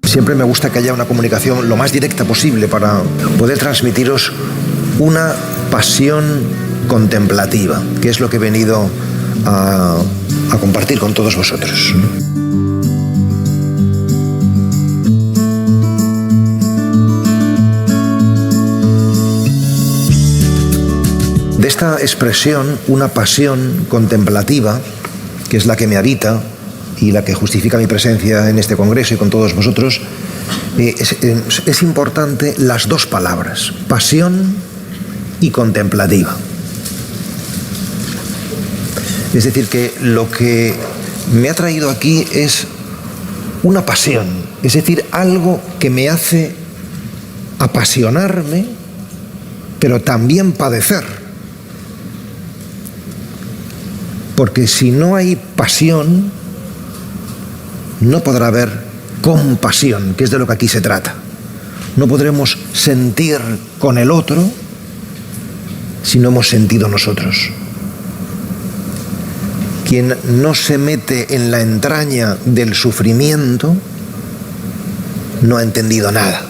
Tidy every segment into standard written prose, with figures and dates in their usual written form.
Siempre me gusta que haya una comunicación lo más directa posible para poder transmitiros una pasión contemplativa, que es lo que he venido a compartir con todos vosotros. De esta expresión, una pasión contemplativa, que es la que me habita y la que justifica mi presencia en este congreso y con todos vosotros, es importante las dos palabras, pasión y contemplativa. Es decir, que lo que me ha traído aquí es una pasión, es decir, algo que me hace apasionarme, pero también padecer. Porque si no hay pasión, no podrá haber compasión, que es de lo que aquí se trata. No podremos sentir con el otro si no hemos sentido nosotros. Quien no se mete en la entraña del sufrimiento no ha entendido nada,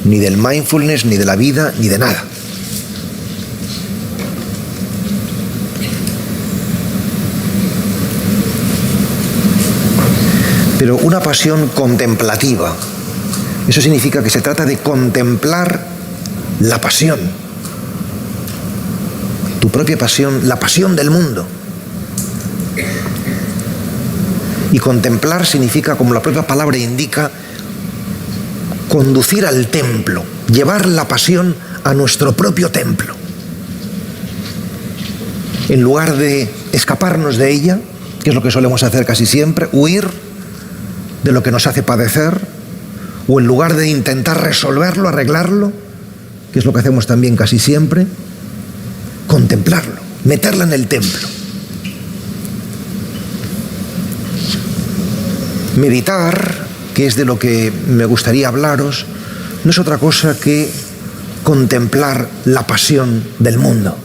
ni del mindfulness, ni de la vida, ni de nada. Pero una pasión contemplativa, eso significa que se trata de contemplar la pasión, tu propia pasión, la pasión del mundo. Y contemplar significa, como la propia palabra indica, conducir al templo, llevar la pasión a nuestro propio templo. En lugar de escaparnos de ella, que es lo que solemos hacer casi siempre, huir de lo que nos hace padecer, o en lugar de intentar resolverlo, arreglarlo, que es lo que hacemos también casi siempre, contemplarlo, meterla en el templo. Meditar, que es de lo que me gustaría hablaros, no es otra cosa que contemplar la pasión del mundo.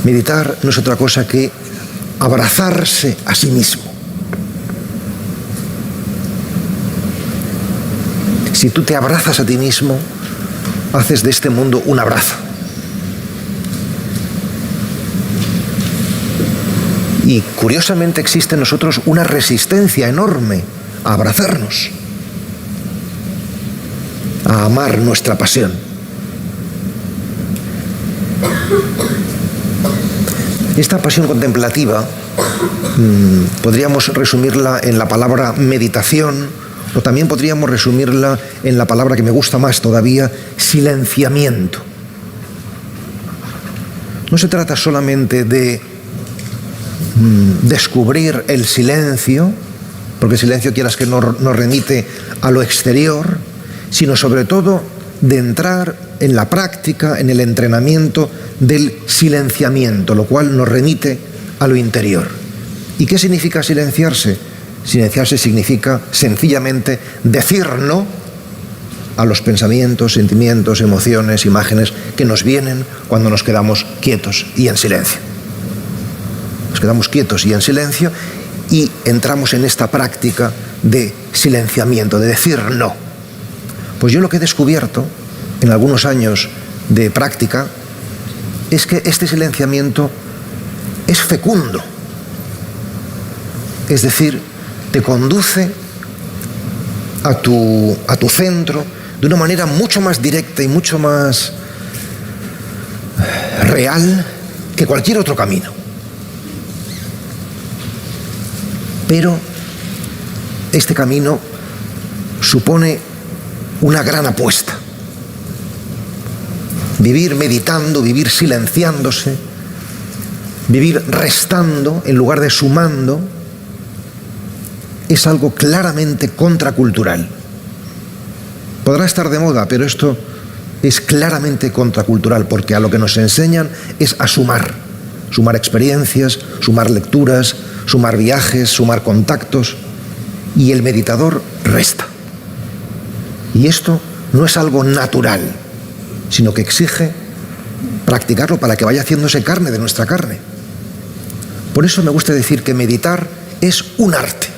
Meditar no es otra cosa que abrazarse a sí mismo. Si tú te abrazas a ti mismo, haces de este mundo un abrazo. Y curiosamente existe en nosotros una resistencia enorme a abrazarnos, a amar nuestra pasión. Esta pasión contemplativa podríamos resumirla en la palabra meditación, o también podríamos resumirla en la palabra que me gusta más todavía, silenciamiento. No se trata solamente de descubrir el silencio, porque el silencio, quieras que no, nos remite a lo exterior, sino sobre todo de entrar en la práctica, en el entrenamiento del silenciamiento, lo cual nos remite a lo interior. ¿Y qué significa silenciarse? Silenciarse significa sencillamente decir no a los pensamientos, sentimientos, emociones, imágenes que nos vienen cuando nos quedamos quietos y en silencio. Nos quedamos quietos y en silencio y entramos en esta práctica de silenciamiento, de decir no. Pues yo lo que he descubierto en algunos años de práctica es que este silenciamiento es fecundo. Es decir, te conduce a tu centro de una manera mucho más directa y mucho más real que cualquier otro camino. Pero este camino supone una gran apuesta. Vivir meditando, vivir silenciándose, vivir restando en lugar de sumando, es algo claramente contracultural. Podrá estar de moda, pero esto es claramente contracultural, porque a lo que nos enseñan es a sumar experiencias, sumar lecturas, sumar viajes, sumar contactos, y el meditador resta. Y esto no es algo natural, sino que exige practicarlo para que vaya haciéndose carne de nuestra carne. Por eso me gusta decir que meditar es un arte.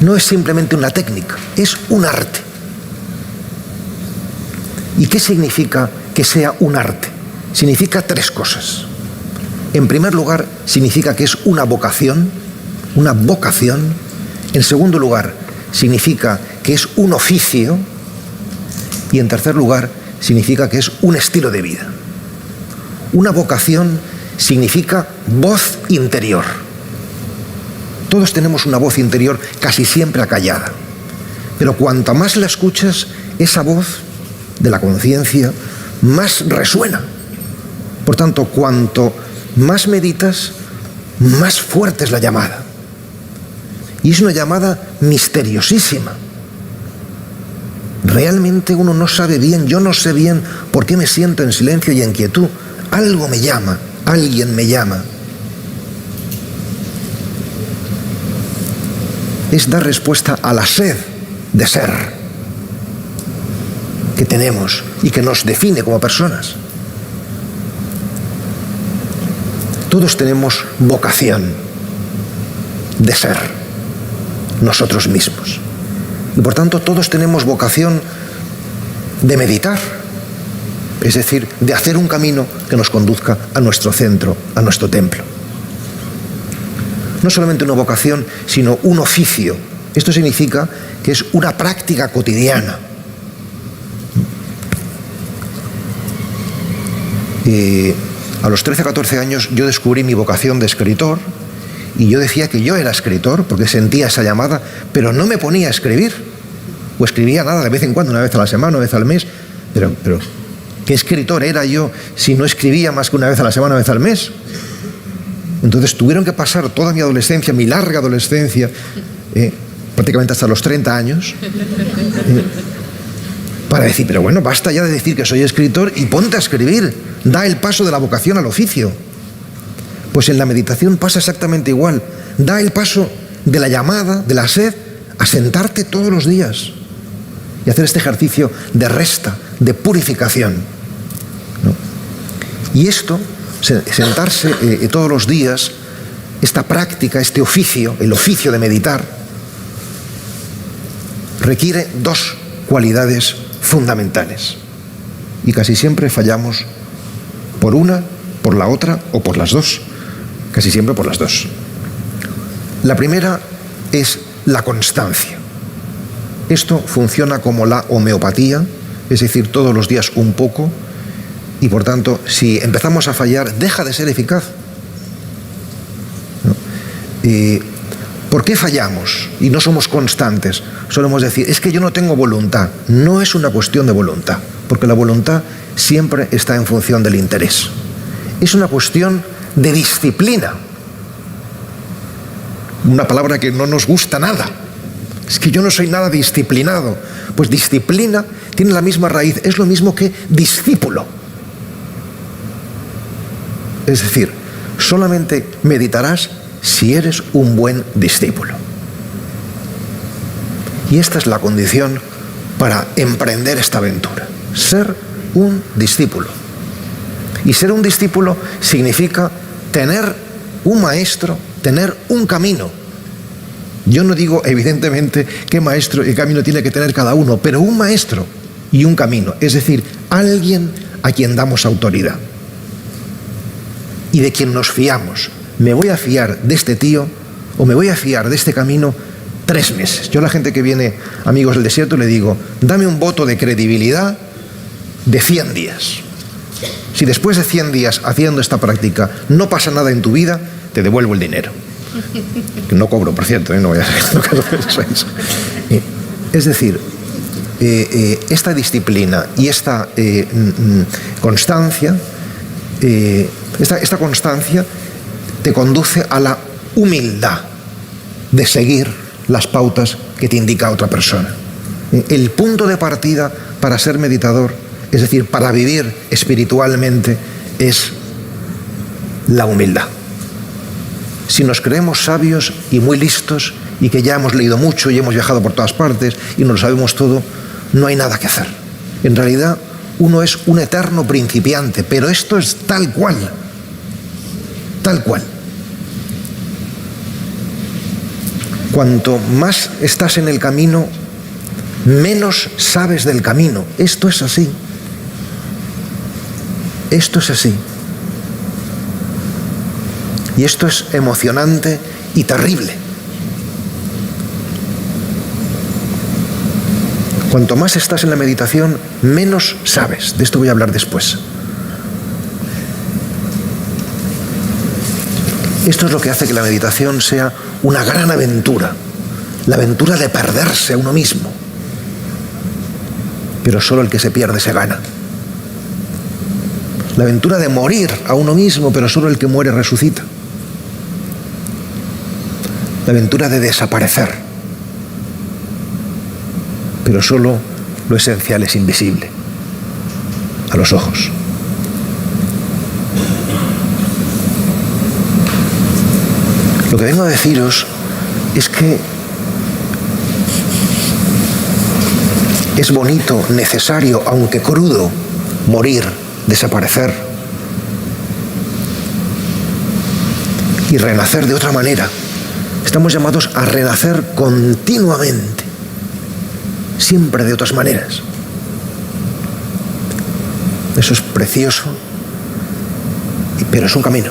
No es simplemente una técnica, es un arte. ¿Y qué significa que sea un arte? Significa tres cosas. En primer lugar, significa que es una vocación, una vocación. En segundo lugar, significa que es un oficio. Y en tercer lugar, significa que es un estilo de vida. Una vocación significa voz interior. Todos tenemos una voz interior casi siempre acallada. Pero cuanto más la escuchas, esa voz de la conciencia más resuena. Por tanto, cuanto más meditas, más fuerte es la llamada. Y es una llamada misteriosísima. Realmente uno no sabe bien, yo no sé bien por qué me siento en silencio y en quietud. Algo me llama, alguien me llama. Es dar respuesta a la sed de ser que tenemos y que nos define como personas. Todos tenemos vocación de ser nosotros mismos. Y por tanto todos tenemos vocación de meditar, es decir, de hacer un camino que nos conduzca a nuestro centro, a nuestro templo. No solamente una vocación, sino un oficio. Esto significa que es una práctica cotidiana. A los 13 o 14 años yo descubrí mi vocación de escritor y yo decía que yo era escritor porque sentía esa llamada, pero no me ponía a escribir. O escribía nada de vez en cuando, una vez a la semana, una vez al mes. Pero ¿qué escritor era yo si no escribía más que una vez a la semana, una vez al mes? Entonces tuvieron que pasar toda mi adolescencia, mi larga adolescencia, prácticamente hasta los 30 años, para decir, pero bueno, basta ya de decir que soy escritor y ponte a escribir, da el paso de la vocación al oficio. Pues en la meditación pasa exactamente igual, da el paso de la llamada, de la sed, a sentarte todos los días y hacer este ejercicio de resta, de purificación, ¿no? Y esto, sentarse todos los días, esta práctica, este oficio, el oficio de meditar, requiere dos cualidades fundamentales. Y casi siempre fallamos por una, por la otra o por las dos. Casi siempre por las dos. La primera es la constancia. Esto funciona como la homeopatía, es decir, todos los días un poco, y por tanto, si empezamos a fallar, deja de ser eficaz. ¿No? ¿Por qué fallamos y no somos constantes? Solemos decir, es que yo no tengo voluntad. No es una cuestión de voluntad, porque la voluntad siempre está en función del interés. Es una cuestión de disciplina. Una palabra que no nos gusta nada. Es que yo no soy nada disciplinado. Pues disciplina tiene la misma raíz, es lo mismo que discípulo. Es decir, solamente meditarás si eres un buen discípulo. Y esta es la condición para emprender esta aventura. Ser un discípulo. Y ser un discípulo significa tener un maestro, tener un camino. Yo no digo, evidentemente, qué maestro y camino tiene que tener cada uno, pero un maestro y un camino. Es decir, alguien a quien damos autoridad. Y de quien nos fiamos. Me voy a fiar de este tío o me voy a fiar de este camino 3 meses. Yo a la gente que viene, amigos del desierto, le digo, dame un voto de credibilidad de 100 días. Si después de 100 días haciendo esta práctica no pasa nada en tu vida, te devuelvo el dinero. Que no cobro, por cierto, no voy a hacer eso. Es decir, esta disciplina y esta constancia, esta constancia te conduce a la humildad de seguir las pautas que te indica otra persona. El punto de partida para ser meditador, es decir, para vivir espiritualmente, es la humildad. Si nos creemos sabios y muy listos y que ya hemos leído mucho y hemos viajado por todas partes y nos lo sabemos todo, no hay nada que hacer. En realidad, uno es un eterno principiante, pero esto es tal cual tal cual. Cuanto más estás en el camino, menos sabes del camino. Esto es así. Esto es así. Y esto es emocionante y terrible. Cuanto más estás en la meditación, menos sabes. De esto voy a hablar después. Esto es lo que hace que la meditación sea una gran aventura. La aventura de perderse a uno mismo. Pero solo el que se pierde se gana. La aventura de morir a uno mismo, pero solo el que muere resucita. La aventura de desaparecer, pero solo lo esencial es invisible a los ojos. Lo que vengo a deciros es que es bonito, necesario, aunque crudo, morir, desaparecer y renacer de otra manera. Estamos llamados a renacer continuamente, siempre de otras maneras. Eso es precioso, pero es un camino,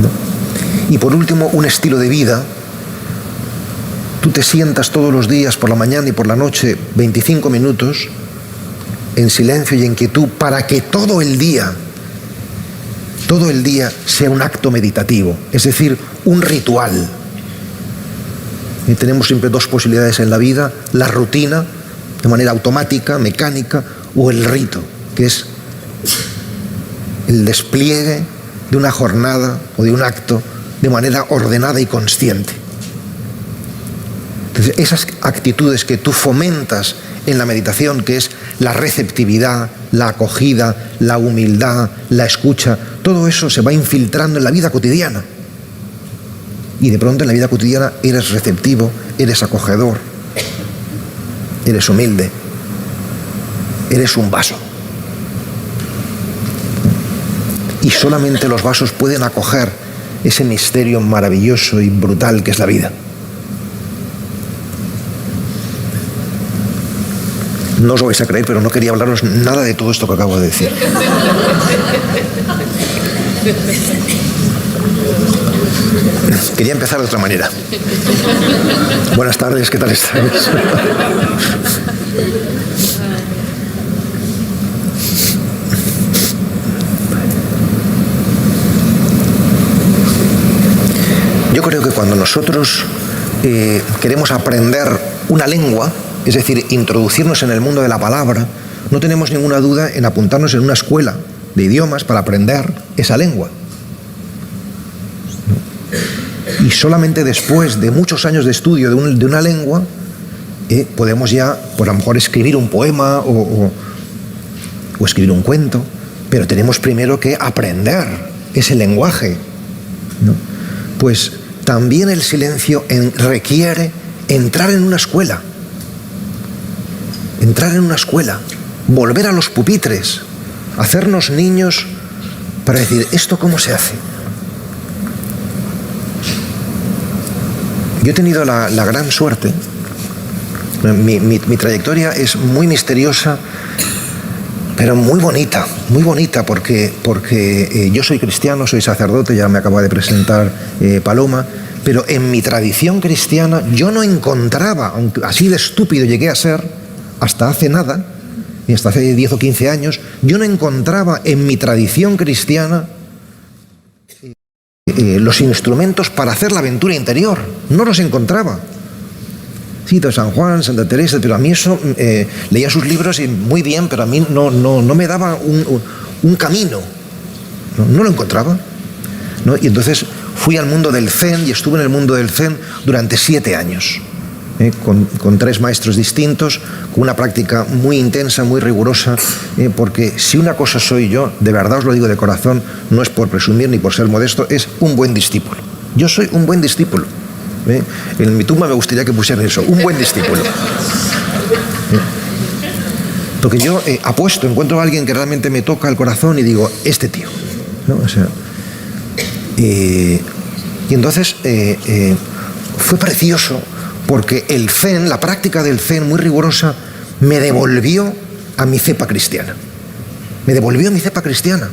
¿no? Y por último, un estilo de vida. Tú te sientas todos los días, por la mañana y por la noche, 25 minutos, en silencio y en quietud, para que todo el día sea un acto meditativo, es decir, un ritual. Y tenemos siempre dos posibilidades en la vida: la rutina, de manera automática, mecánica, o el rito, que es el despliegue de una jornada o de un acto de manera ordenada y consciente. Entonces, esas actitudes que tú fomentas en la meditación, que es la receptividad, la acogida, la humildad, la escucha, todo eso se va infiltrando en la vida cotidiana. Y de pronto en la vida cotidiana eres receptivo, eres acogedor, eres humilde, eres un vaso. Y solamente los vasos pueden acoger ese misterio maravilloso y brutal que es la vida. No os vais a creer, pero no quería hablaros nada de todo esto que acabo de decir. Quería empezar de otra manera. Buenas tardes, ¿qué tal estáis? Yo creo que cuando nosotros queremos aprender una lengua, es decir, introducirnos en el mundo de la palabra, no tenemos ninguna duda en apuntarnos en una escuela de idiomas para aprender esa lengua. Y solamente después de muchos años de estudio de una lengua, podemos ya, por a lo mejor, escribir un poema o escribir un cuento, pero tenemos primero que aprender ese lenguaje, ¿no? Pues también el silencio requiere entrar en una escuela. Entrar en una escuela, volver a los pupitres, hacernos niños para decir, ¿esto cómo se hace? Yo he tenido la gran suerte, mi trayectoria es muy misteriosa, pero muy bonita, porque yo soy cristiano, soy sacerdote, ya me acaba de presentar Paloma, pero en mi tradición cristiana yo no encontraba, aunque así de estúpido llegué a ser, hasta hace nada, y hasta hace 10 o 15 años, yo no encontraba en mi tradición cristiana los instrumentos para hacer la aventura interior. No los encontraba. Cito San Juan, Santa Teresa, pero a mí eso, leía sus libros y muy bien, pero a mí no me daba un camino. No lo encontraba, ¿no? Y entonces fui al mundo del Zen y estuve en el mundo del Zen durante 7 años. Con 3 maestros distintos, con una práctica muy intensa, muy rigurosa, porque si una cosa soy yo, de verdad os lo digo de corazón, no es por presumir ni por ser modesto, es un buen discípulo. Yo soy un buen discípulo. En mi tumba me gustaría que pusieran eso, un buen discípulo. Porque yo encuentro a alguien que realmente me toca el corazón y digo, este tío, ¿no? O sea, Y entonces fue precioso, porque el Zen, la práctica del Zen muy rigurosa, me devolvió a mi cepa cristiana. Me devolvió a mi cepa cristiana.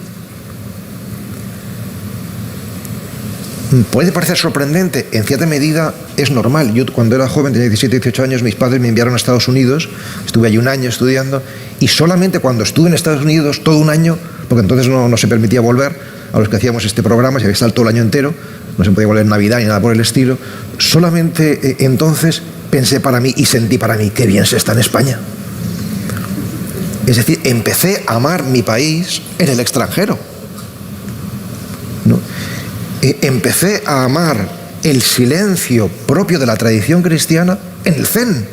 Puede parecer sorprendente, en cierta medida es normal. Yo cuando era joven, tenía 17, 18 años, mis padres me enviaron a Estados Unidos, estuve allí un año estudiando, y solamente cuando estuve en Estados Unidos, todo un año, porque entonces no se permitía volver, a los que hacíamos este programa, se había estado todo el año entero, no se podía volver en Navidad ni nada por el estilo, solamente entonces pensé para mí y sentí para mí, qué bien se está en España. Es decir, empecé a amar mi país en el extranjero, ¿no? Empecé a amar el silencio propio de la tradición cristiana en el Zen.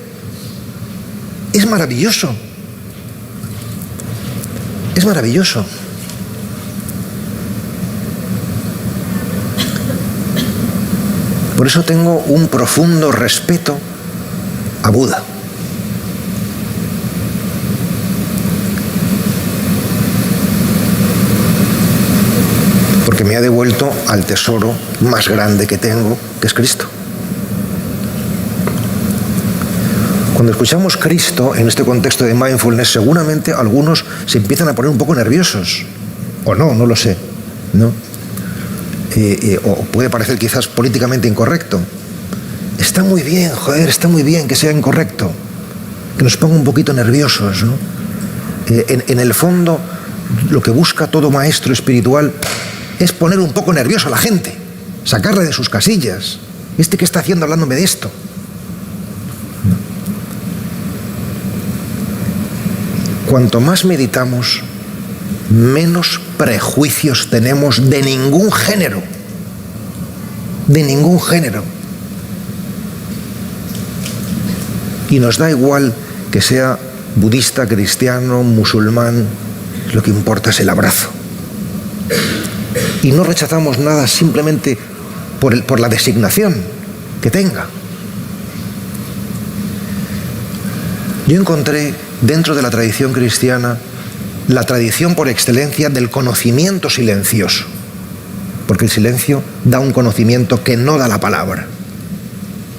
Es maravilloso. Es maravilloso. Por eso tengo un profundo respeto a Buda. Porque me ha devuelto al tesoro más grande que tengo, que es Cristo. Cuando escuchamos Cristo en este contexto de mindfulness, seguramente algunos se empiezan a poner un poco nerviosos. O no lo sé, ¿no? O puede parecer quizás políticamente incorrecto. Está muy bien, joder, está muy bien que sea incorrecto, que nos ponga un poquito nerviosos, ¿no? En el fondo, lo que busca todo maestro espiritual es poner un poco nervioso a la gente, sacarle de sus casillas. ¿Qué está haciendo hablándome de esto? Cuanto más meditamos, menos prejuicios tenemos de ningún género. De ningún género. Y nos da igual que sea budista, cristiano, musulmán, lo que importa es el abrazo. Y no rechazamos nada simplemente por la designación que tenga. Yo encontré dentro de la tradición cristiana la tradición por excelencia del conocimiento silencioso, porque el silencio da un conocimiento que no da la palabra,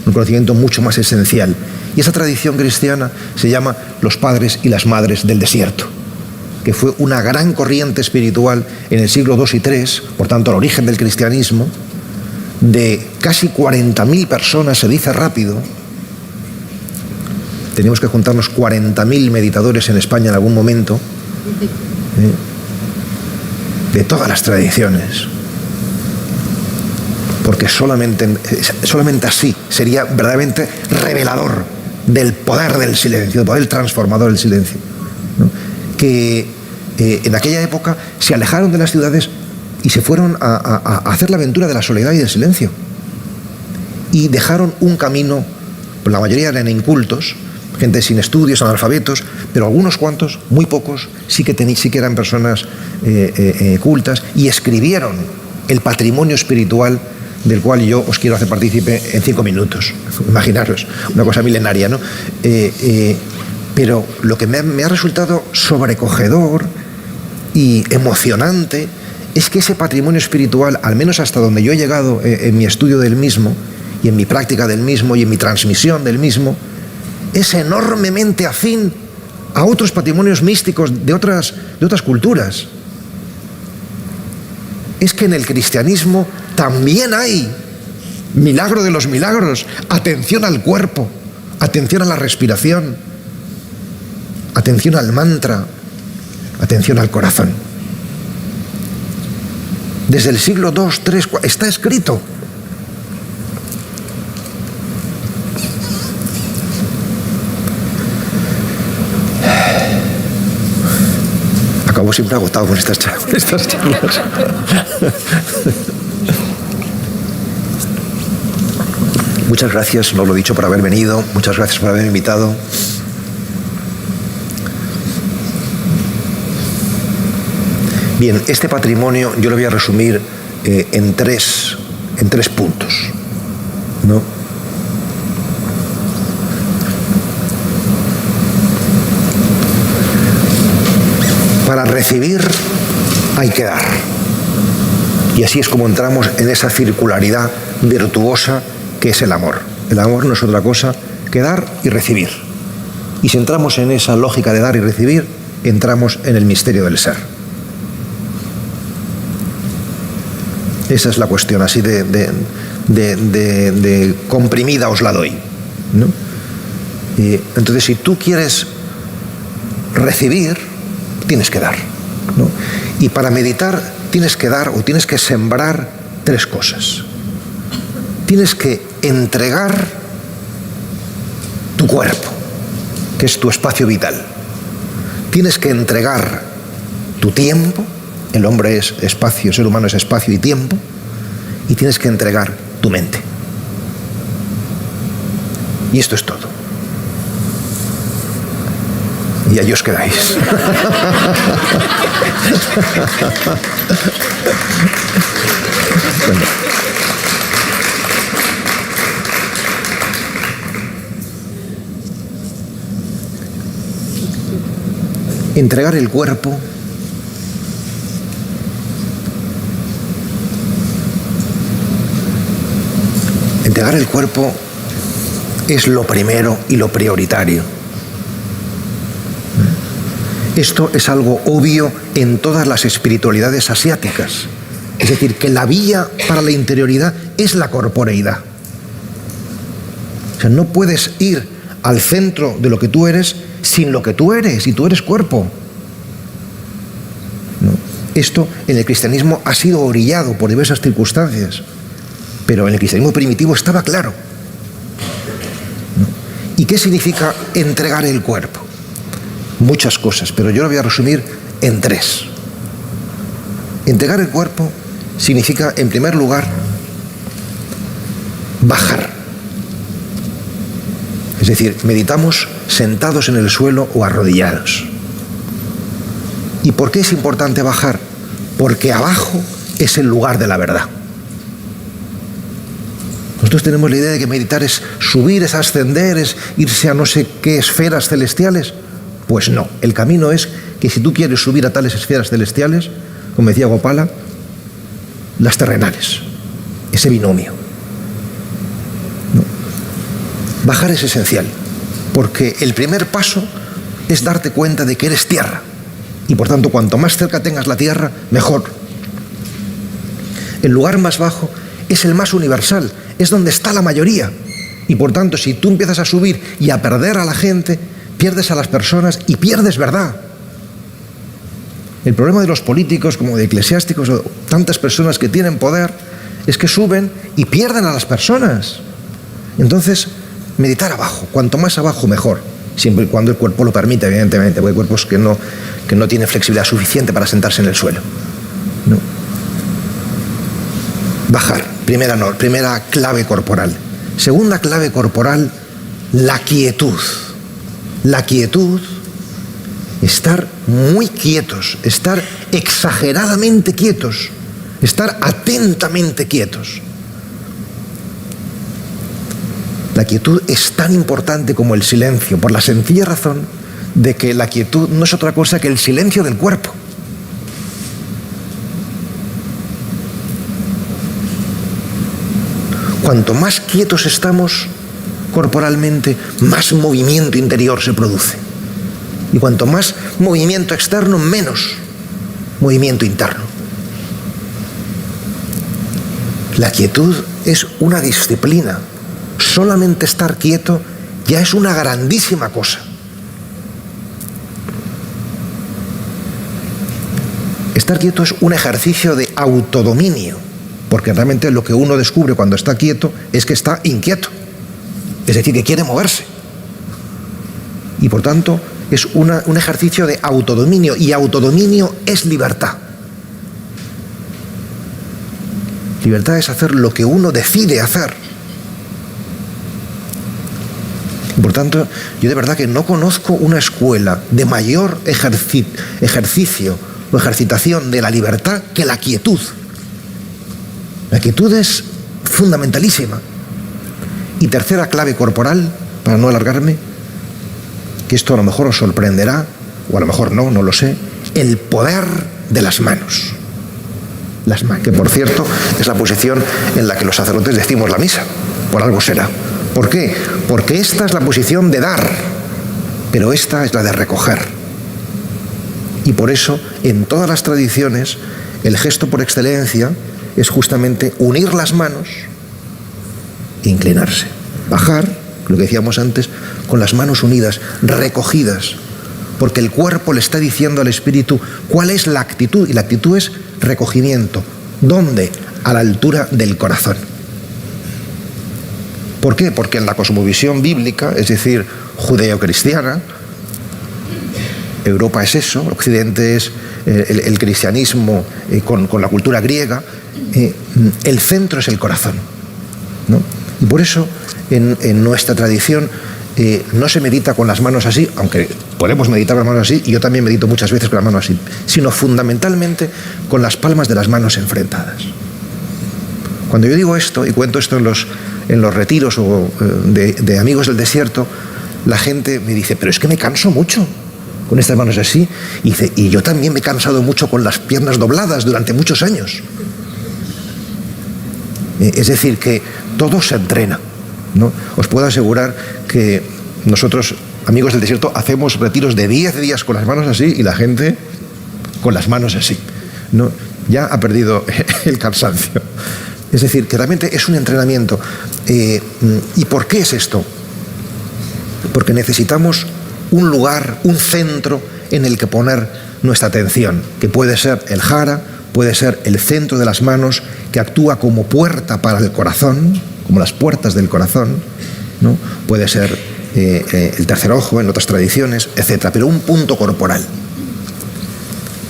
un conocimiento mucho más esencial. Y esa tradición cristiana se llama los padres y las madres del desierto, que fue una gran corriente espiritual en el siglo II y III, por tanto el origen del cristianismo, de casi 40.000 personas, se dice rápido. Tenemos que juntarnos 40.000 meditadores en España en algún momento, de todas las tradiciones, porque solamente así sería verdaderamente revelador del poder del silencio, del poder transformador del silencio, ¿no? Que en aquella época se alejaron de las ciudades y se fueron a hacer la aventura de la soledad y del silencio, y dejaron un camino. La mayoría eran incultos, gente sin estudios, analfabetos, pero algunos cuantos, muy pocos, sí que eran personas cultas, y escribieron el patrimonio espiritual del cual yo os quiero hacer partícipe en 5 minutos. Imaginaros, una cosa milenaria, ¿no? Pero lo que me ha resultado sobrecogedor y emocionante es que ese patrimonio espiritual, al menos hasta donde yo he llegado en mi estudio del mismo, y en mi práctica del mismo, y en mi transmisión del mismo, es enormemente afín a otros patrimonios místicos de otras culturas. Es que en el cristianismo también hay milagro de los milagros, atención al cuerpo, atención a la respiración, atención al mantra, atención al corazón. Desde el siglo II, III, está escrito. Acabo siempre agotado con estas charlas. Muchas gracias, no lo he dicho, por haber venido. Muchas gracias por haberme invitado. Bien, este patrimonio yo lo voy a resumir en tres puntos, ¿no? Para recibir hay que dar. Y Y así es como entramos en esa circularidad virtuosa que es el amor. El amor no es otra cosa que dar y recibir. Y si entramos en esa lógica de dar y recibir, entramos en el misterio del ser. Esa es la cuestión, así de comprimida os la doy, ¿no? Entonces, si tú quieres recibir, tienes que dar, ¿no? Y para meditar tienes que dar o tienes que sembrar tres cosas. Tienes que entregar tu cuerpo, que es tu espacio vital. Tienes que entregar tu tiempo. El hombre es espacio, el ser humano es espacio y tiempo. Y tienes que entregar tu mente. Y esto es todo. Y ahí os quedáis. Bueno. Entregar el cuerpo es lo primero y lo prioritario. Esto es algo obvio en todas las espiritualidades asiáticas. Es decir, que la vía para la interioridad es la corporeidad. O sea, no puedes ir al centro de lo que tú eres sin lo que tú eres, y tú eres cuerpo. ¿No? Esto en el cristianismo ha sido orillado por diversas circunstancias, pero en el cristianismo primitivo estaba claro. ¿No? ¿Y qué significa entregar el cuerpo? Muchas cosas, pero yo lo voy a resumir en tres. Entregar el cuerpo significa, en primer lugar, bajar. Es decir, meditamos sentados en el suelo o arrodillados. ¿Y por qué es importante bajar? Porque abajo es el lugar de la verdad. Nosotros tenemos la idea de que meditar es subir, es ascender, es irse a no sé qué esferas celestiales. Pues no, el camino es que si tú quieres subir a tales esferas celestiales, como decía Gopala, las terrenales, ese binomio. ¿No? Bajar es esencial, porque el primer paso es darte cuenta de que eres tierra, y por tanto cuanto más cerca tengas la tierra, mejor. El lugar más bajo es el más universal, es donde está la mayoría, y por tanto si tú empiezas a subir y a perder a la gente, pierdes a las personas y pierdes verdad. El problema de los políticos, como de eclesiásticos o tantas personas que tienen poder, es que suben y pierden a las personas. Entonces, meditar abajo, cuanto más abajo mejor, siempre y cuando el cuerpo lo permite, evidentemente, porque hay cuerpos que no tienen flexibilidad suficiente para sentarse en el suelo. ¿No? Bajar, primera clave corporal. Segunda clave corporal, la quietud. La quietud, estar muy quietos, estar exageradamente quietos, estar atentamente quietos. La quietud es tan importante como el silencio, por la sencilla razón de que la quietud no es otra cosa que el silencio del cuerpo. Cuanto más quietos estamos corporalmente, más movimiento interior se produce. Y cuanto más movimiento externo, menos movimiento interno. La quietud es una disciplina. Solamente estar quieto ya es una grandísima cosa. Estar quieto es un ejercicio de autodominio, porque realmente lo que uno descubre cuando está quieto es que está inquieto. Es decir, que quiere moverse. Y por tanto, es un ejercicio de autodominio, y autodominio es libertad. Libertad es hacer lo que uno decide hacer. Y por tanto, yo de verdad que no conozco una escuela de mayor ejercicio o ejercitación de la libertad que la quietud. La quietud es fundamentalísima. Y tercera clave corporal, para no alargarme, que esto a lo mejor os sorprenderá, o a lo mejor no lo sé, el poder de las manos. que por cierto es la posición en la que los sacerdotes decimos la misa, por algo será. ¿Por qué? Porque esta es la posición de dar, pero esta es la de recoger. Y por eso, en todas las tradiciones, el gesto por excelencia es justamente unir las manos e inclinarse. Bajar, lo que decíamos antes, con las manos unidas, recogidas, porque el cuerpo le está diciendo al espíritu cuál es la actitud, y la actitud es recogimiento. ¿Dónde? A la altura del corazón. ¿Por qué? Porque en la cosmovisión bíblica, es decir, judeocristiana, Europa es eso, Occidente es el cristianismo con la cultura griega, el centro es el corazón, ¿no? Y por eso en nuestra tradición no se medita con las manos así, aunque podemos meditar con las manos así, y yo también medito muchas veces con las manos así, sino fundamentalmente con las palmas de las manos enfrentadas. Cuando yo digo esto, y cuento esto en los retiros de amigos del desierto, la gente me dice, pero es que me canso mucho con estas manos así. Y dice, y yo también me he cansado mucho con las piernas dobladas durante muchos años. Es decir, que todo se entrena, ¿no? Os puedo asegurar que nosotros, amigos del desierto, hacemos retiros de 10 días con las manos así y la gente con las manos así, ¿no? Ya ha perdido el cansancio. Es decir, que realmente es un entrenamiento. ¿Y por qué es esto? Porque necesitamos un lugar, un centro en el que poner nuestra atención, que puede ser el jara, puede ser el centro de las manos, que actúa como puerta para el corazón, como las puertas del corazón, ¿no? Puede ser el tercer ojo en otras tradiciones, etc. Pero un punto corporal.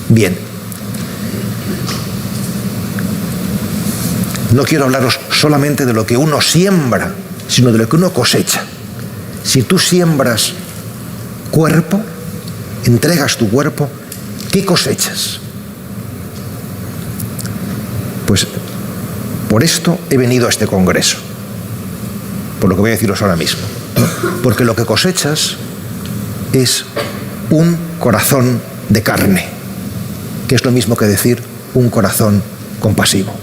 Bien. No quiero hablaros solamente de lo que uno siembra, sino de lo que uno cosecha. Si tú siembras cuerpo, entregas tu cuerpo, ¿qué cosechas? Pues por esto he venido a este congreso, por lo que voy a deciros ahora mismo, ¿no? Porque lo que cosechas es un corazón de carne, que es lo mismo que decir un corazón compasivo.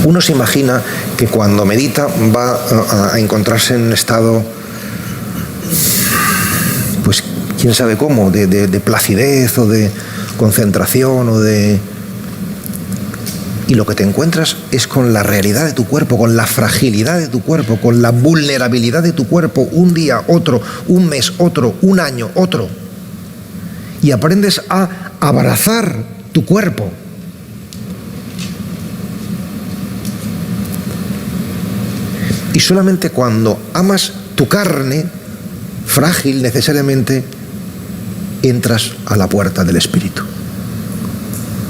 Uno se imagina que cuando medita va a encontrarse en un estado, pues quién sabe cómo, de placidez o de concentración y lo que te encuentras es con la realidad de tu cuerpo, con la fragilidad de tu cuerpo, con la vulnerabilidad de tu cuerpo, un día, otro, un mes, otro, un año, otro. Y aprendes a abrazar tu cuerpo. Y solamente cuando amas tu carne, frágil necesariamente, entras a la puerta del Espíritu.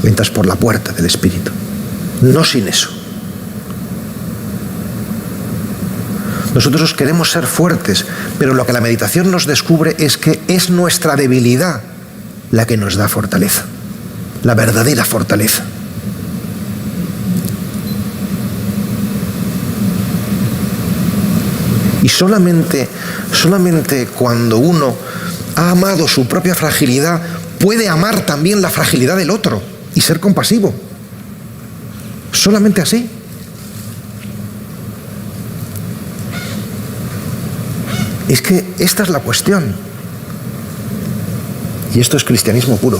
Entras por la puerta del Espíritu. No sin eso. Nosotros queremos ser fuertes, pero lo que la meditación nos descubre es que es nuestra debilidad la que nos da fortaleza. La verdadera fortaleza. Y solamente cuando uno ha amado su propia fragilidad, puede amar también la fragilidad del otro y ser compasivo. Solamente así. Es que esta es la cuestión. Y esto es cristianismo puro.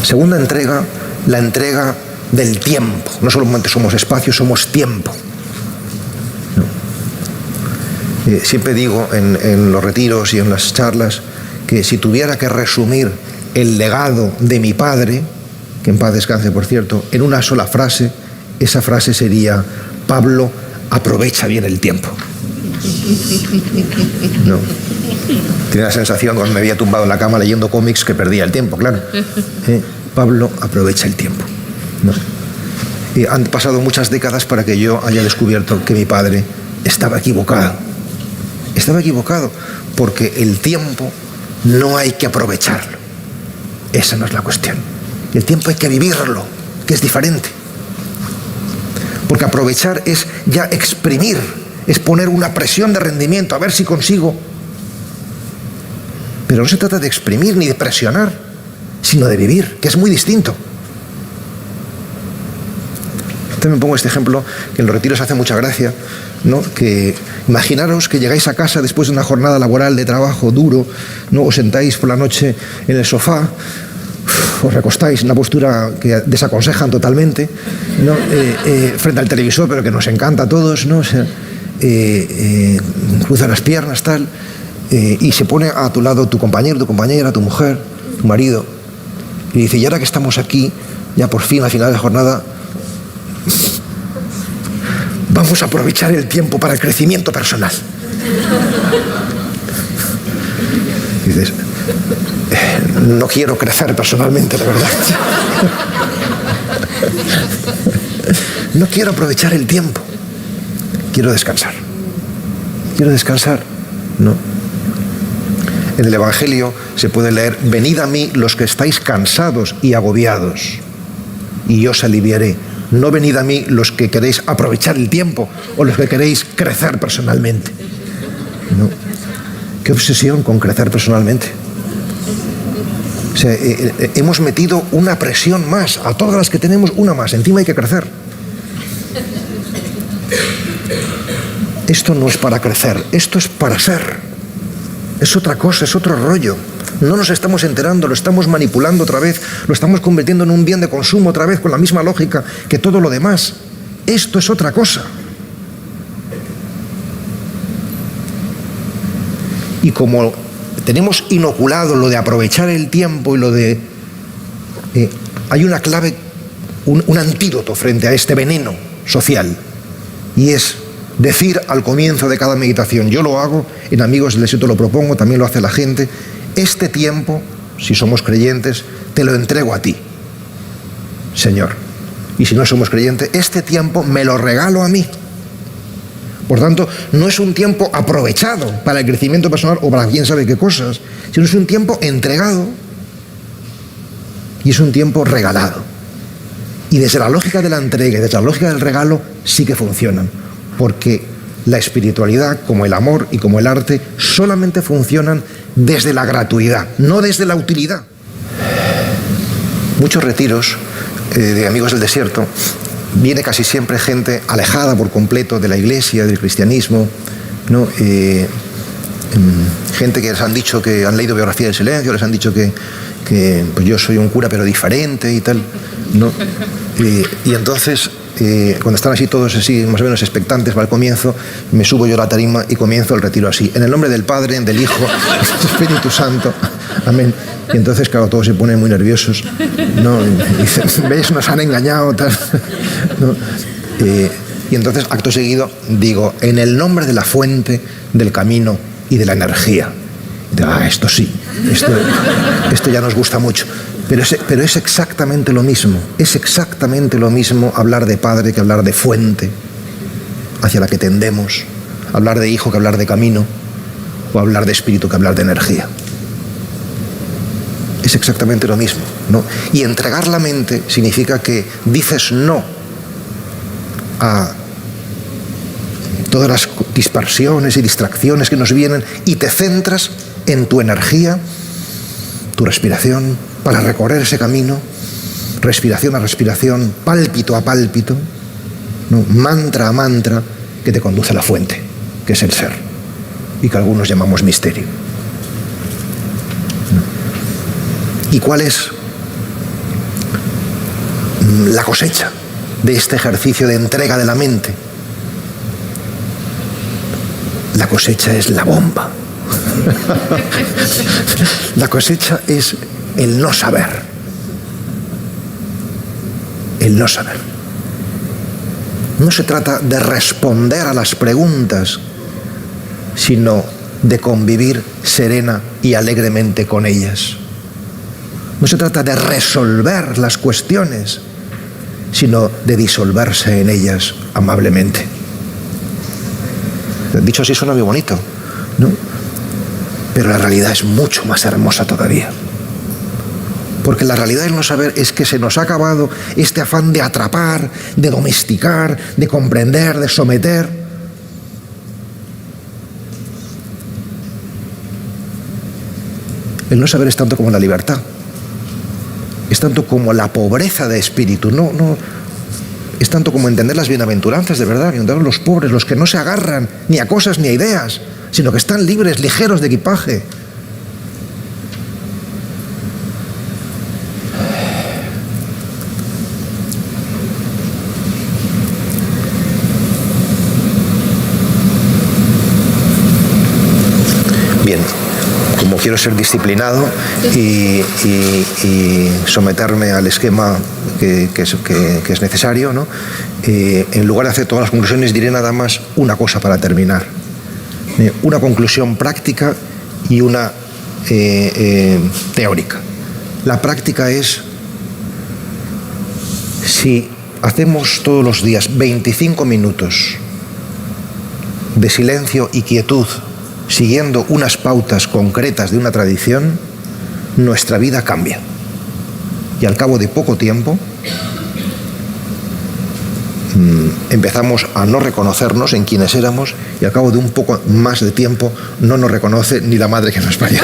Segunda entrega, la entrega del tiempo. No solamente somos espacio, somos tiempo. ¿No? Siempre digo en los retiros y en las charlas que si tuviera que resumir el legado de mi padre, que en paz descanse por cierto, en una sola frase, esa frase sería: Pablo, aprovecha bien el tiempo. No. Tenía la sensación cuando me había tumbado en la cama leyendo cómics que perdía el tiempo, claro. Pablo, aprovecha el tiempo. ¿No? Y han pasado muchas décadas para que yo haya descubierto que mi padre estaba equivocado. Estaba equivocado porque el tiempo no hay que aprovecharlo. Esa no es la cuestión. El tiempo hay que vivirlo, que es diferente. Porque aprovechar es ya exprimir, es poner una presión de rendimiento, a ver si consigo. Pero no se trata de exprimir ni de presionar, sino de vivir, que es muy distinto. También pongo este ejemplo, que en los retiros hace mucha gracia, ¿no? Que imaginaros que llegáis a casa después de una jornada laboral de trabajo duro, ¿no? Os sentáis por la noche en el sofá, os recostáis en una postura que desaconsejan totalmente, ¿no? Frente al televisor, pero que nos encanta a todos, ¿no? O sea, cruza las piernas, tal, y se pone a tu lado tu compañero, tu compañera, tu mujer, tu marido, y dice, y ahora que estamos aquí, ya por fin al final de la jornada, vamos a aprovechar el tiempo para el crecimiento personal. Y dices, no quiero crecer personalmente, la verdad. No quiero aprovechar el tiempo. Quiero descansar. Quiero descansar. No. En el Evangelio se puede leer, venid a mí los que estáis cansados y agobiados, y yo os aliviaré. No venid a mí los que queréis aprovechar el tiempo o los que queréis crecer personalmente. No. Qué obsesión con crecer personalmente. O sea, hemos metido una presión más, a todas las que tenemos una más, encima hay que crecer. Esto no es para crecer, esto es para ser. Es otra cosa, es otro rollo. No nos estamos enterando, lo estamos manipulando otra vez, lo estamos convirtiendo en un bien de consumo otra vez con la misma lógica que todo lo demás. Esto es otra cosa. Y como tenemos inoculado lo de aprovechar el tiempo y lo de... hay una clave, un antídoto frente a este veneno social, y es decir al comienzo de cada meditación, yo lo hago, en Amigos del Desierto lo propongo, también lo hace la gente, este tiempo, si somos creyentes, te lo entrego a ti, Señor. Y si no somos creyentes, este tiempo me lo regalo a mí. Por tanto, no es un tiempo aprovechado para el crecimiento personal o para quién sabe qué cosas, sino es un tiempo entregado y es un tiempo regalado. Y desde la lógica de la entrega y desde la lógica del regalo sí que funcionan, porque la espiritualidad, como el amor y como el arte, solamente funcionan desde la gratuidad, no desde la utilidad. Muchos retiros de Amigos del Desierto viene casi siempre gente alejada por completo de la iglesia, del cristianismo, ¿no? Gente que les han dicho que han leído Biografía del Silencio, les han dicho que pues yo soy un cura pero diferente y tal, ¿no? Y entonces cuando están así todos así más o menos expectantes para el comienzo, me subo yo a la tarima y comienzo el retiro así, en el nombre del Padre, del Hijo, del Espíritu Santo, amén. Y entonces claro, todos se ponen muy nerviosos, ¿no? Y dicen, ¿ves? Nos han engañado, tal, ¿no? Y entonces acto seguido digo, en el nombre de la fuente, del camino y de la energía. Esto sí, esto ya nos gusta mucho. Pero es exactamente lo mismo, es exactamente lo mismo hablar de Padre que hablar de fuente hacia la que tendemos, hablar de Hijo que hablar de camino, o hablar de Espíritu que hablar de energía. Es exactamente lo mismo, ¿no? Y entregar la mente significa que dices no a todas las dispersiones y distracciones que nos vienen y te centras en tu energía, tu respiración, para recorrer ese camino, respiración a respiración, pálpito a pálpito, ¿no? Mantra a mantra, que te conduce a la fuente, que es el ser, y que algunos llamamos misterio. ¿Y cuál es la cosecha de este ejercicio de entrega de la mente? La cosecha es la bomba. La cosecha es el no saber. El no saber. No se trata de responder a las preguntas, sino de convivir serena y alegremente con ellas. No se trata de resolver las cuestiones, sino de disolverse en ellas amablemente. Dicho así suena muy bonito, ¿no? Pero la realidad es mucho más hermosa todavía. Porque la realidad del no saber es que se nos ha acabado este afán de atrapar, de domesticar, de comprender, de someter. El no saber es tanto como la libertad. Es tanto como la pobreza de espíritu. Es tanto como entender las bienaventuranzas de verdad, entender los pobres, los que no se agarran ni a cosas ni a ideas, sino que están libres, ligeros de equipaje. Bien, como quiero ser disciplinado y someterme al esquema que es necesario, ¿no? En lugar de hacer todas las conclusiones, diré nada más una cosa para terminar. Una conclusión práctica y una teórica. La práctica es, si hacemos todos los días 25 minutos de silencio y quietud, siguiendo unas pautas concretas de una tradición, nuestra vida cambia. Y al cabo de poco tiempo empezamos a no reconocernos en quienes éramos, y al cabo de un poco más de tiempo no nos reconoce ni la madre que nos parió.